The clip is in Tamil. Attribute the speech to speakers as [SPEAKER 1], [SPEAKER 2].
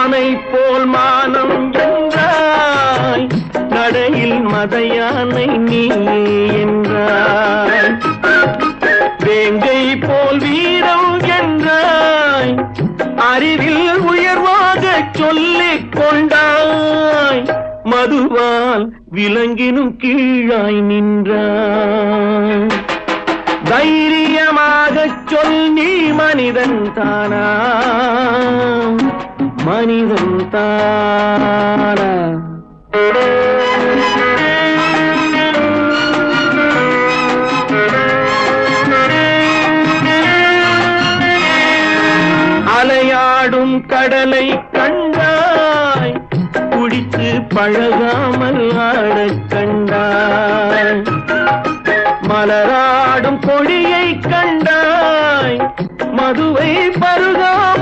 [SPEAKER 1] மானை போல் மானம் என்றாய், நடையில் மத யானை நீ என்றாய். வேங்கை போல் வீரம் என்றாய், அறிவில் உயர்வாக சொல்லிக் கொண்டாய். மதுவால் விலங்கினும் கீழாய் நின்றாய். தைரியமாகச் சொல், நீ மனிதன் தானா? மனிதன் தானா? அலையாடும் கடலை கண்டாய், குடித்து பழகாமல் ஆடக் கண்டாய். மலராடும் கொடியை கண்டாய், மதுவை பருகாமல்